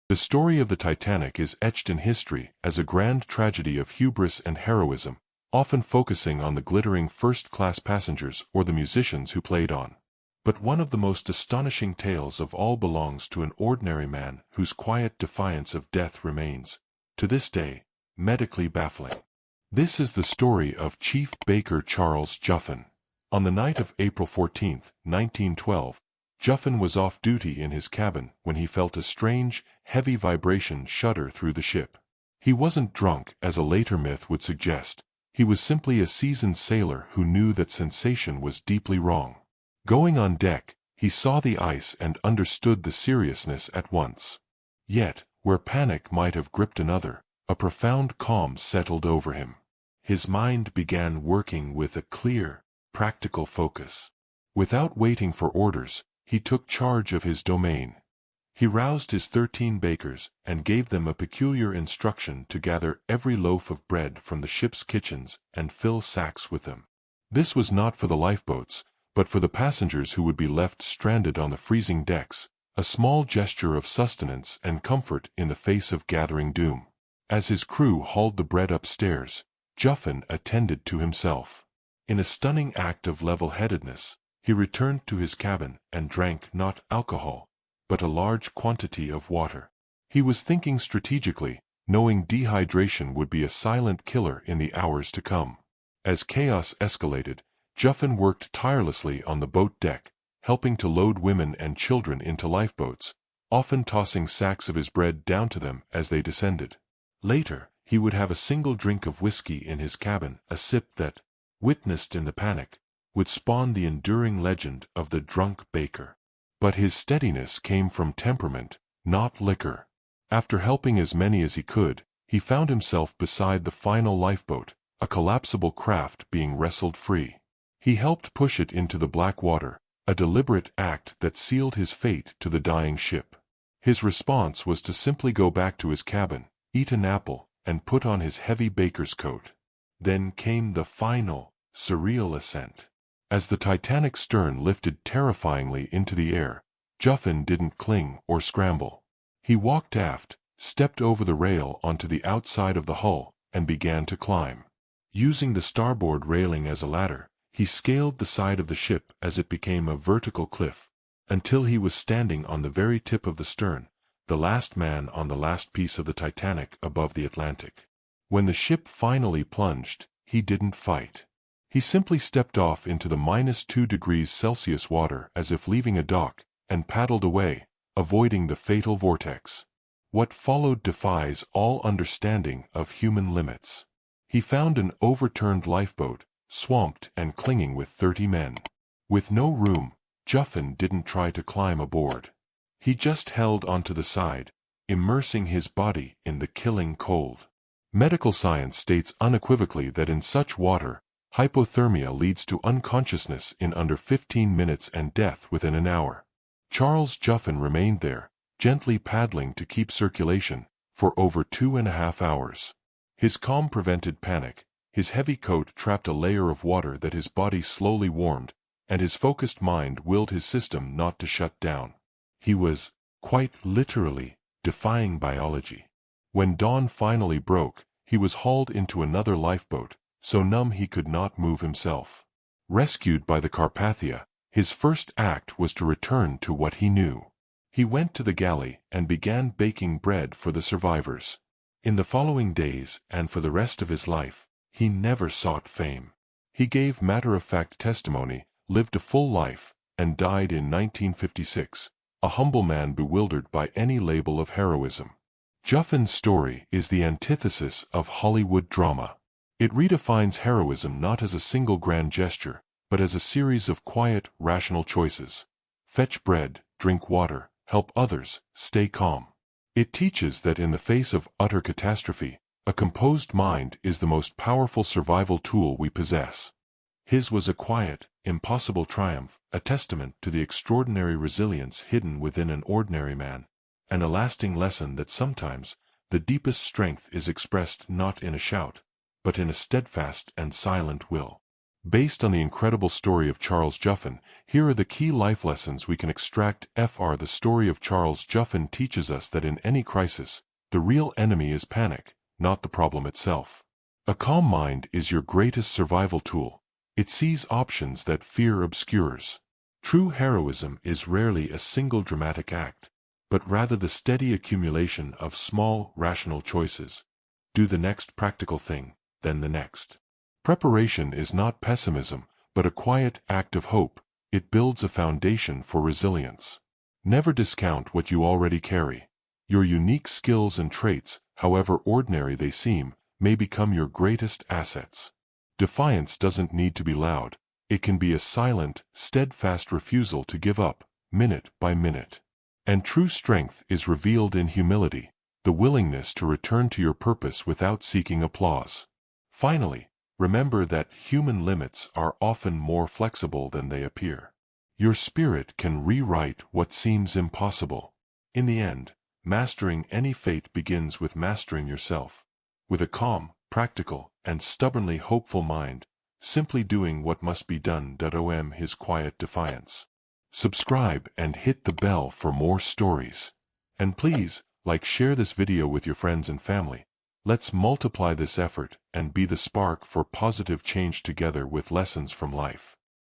The story of the Titanic is etched in history as a grand tragedy of hubris and heroism, often focusing on the glittering first-class passengers or the musicians who played on. But one of the most astonishing tales of all belongs to an ordinary man whose quiet defiance of death remains, to this day, medically baffling. This is the story of Chief Baker Charles Joughin. On the night of April 14, 1912, Joughin was off duty in his cabin when he felt a strange, heavy vibration shudder through the ship. He wasn't drunk, as a later myth would suggest. He was simply a seasoned sailor who knew that sensation was deeply wrong. Going on deck, he saw the ice and understood the seriousness at once. Yet, where panic might have gripped another, a profound calm settled over him. His mind began working with a clear, practical focus. Without waiting for orders, he took charge of his domain. He roused his 13 bakers and gave them a peculiar instruction to gather every loaf of bread from the ship's kitchens and fill sacks with them. This was not for the lifeboats, but for the passengers who would be left stranded on the freezing decks, a small gesture of sustenance and comfort in the face of gathering doom. As his crew hauled the bread upstairs, Joughin attended to himself. In a stunning act of level-headedness, he returned to his cabin and drank not alcohol, but a large quantity of water. He was thinking strategically, knowing dehydration would be a silent killer in the hours to come. As chaos escalated, Joughin worked tirelessly on the boat deck, helping to load women and children into lifeboats, often tossing sacks of his bread down to them as they descended. Later, he would have a single drink of whiskey in his cabin, a sip that, witnessed in the panic, would spawn the enduring legend of the drunk baker. But his steadiness came from temperament, not liquor. After helping as many as he could, he found himself beside the final lifeboat, a collapsible craft being wrestled free. He helped push it into the black water, a deliberate act that sealed his fate to the dying ship. His response was to simply go back to his cabin, eat an apple, and put on his heavy baker's coat. Then came the final, surreal ascent. As the Titanic's stern lifted terrifyingly into the air, Joughin didn't cling or scramble. He walked aft, stepped over the rail onto the outside of the hull, and began to climb. Using the starboard railing as a ladder, he scaled the side of the ship as it became a vertical cliff, until he was standing on the very tip of the stern, the last man on the last piece of the Titanic above the Atlantic. When the ship finally plunged, he didn't fight. He simply stepped off into the -2 degrees Celsius water as if leaving a dock, and paddled away, avoiding the fatal vortex. What followed defies all understanding of human limits. He found an overturned lifeboat, swamped and clinging with 30 men. With no room, Joughin didn't try to climb aboard. He just held onto the side, immersing his body in the killing cold. Medical science states unequivocally that in such water, hypothermia leads to unconsciousness in under 15 minutes and death within an hour. Charles Joughin remained there, gently paddling to keep circulation, for over 2.5 hours. His calm prevented panic, his heavy coat trapped a layer of water that his body slowly warmed, and his focused mind willed his system not to shut down. He was, quite literally, defying biology. When dawn finally broke, he was hauled into another lifeboat, so numb he could not move himself. Rescued by the Carpathia, his first act was to return to what he knew. He went to the galley and began baking bread for the survivors. In the following days, and for the rest of his life, he never sought fame. He gave matter-of-fact testimony, lived a full life, and died in 1956, a humble man bewildered by any label of heroism. Joughin's story is the antithesis of Hollywood drama. It redefines heroism not as a single grand gesture, but as a series of quiet, rational choices. Fetch bread, drink water, help others, stay calm. It teaches that in the face of utter catastrophe, a composed mind is the most powerful survival tool we possess. His was a quiet, impossible triumph, a testament to the extraordinary resilience hidden within an ordinary man, and a lasting lesson that sometimes the deepest strength is expressed not in a shout, but in a steadfast and silent will. Based on the incredible story of Charles Joughin, here are the key life lessons we can extract. The story of Charles Joughin teaches us that in any crisis, the real enemy is panic, not the problem itself. A calm mind is your greatest survival tool. It sees options that fear obscures. True heroism is rarely a single dramatic act, but rather the steady accumulation of small, rational choices. Do the next practical thing, then the next. Preparation is not pessimism, but a quiet act of hope. It builds a foundation for resilience. Never discount what you already carry. Your unique skills and traits, however ordinary they seem, may become your greatest assets. Defiance doesn't need to be loud. It can be a silent, steadfast refusal to give up, minute by minute. And true strength is revealed in humility, the willingness to return to your purpose without seeking applause. Finally, remember that human limits are often more flexible than they appear. Your spirit can rewrite what seems impossible. In the end, mastering any fate begins with mastering yourself. With a calm, practical, and stubbornly hopeful mind, simply doing what must be done. His quiet defiance. Subscribe and hit the bell for more stories. And please, share this video with your friends and family. Let's multiply this effort and be the spark for positive change together with lessons from life.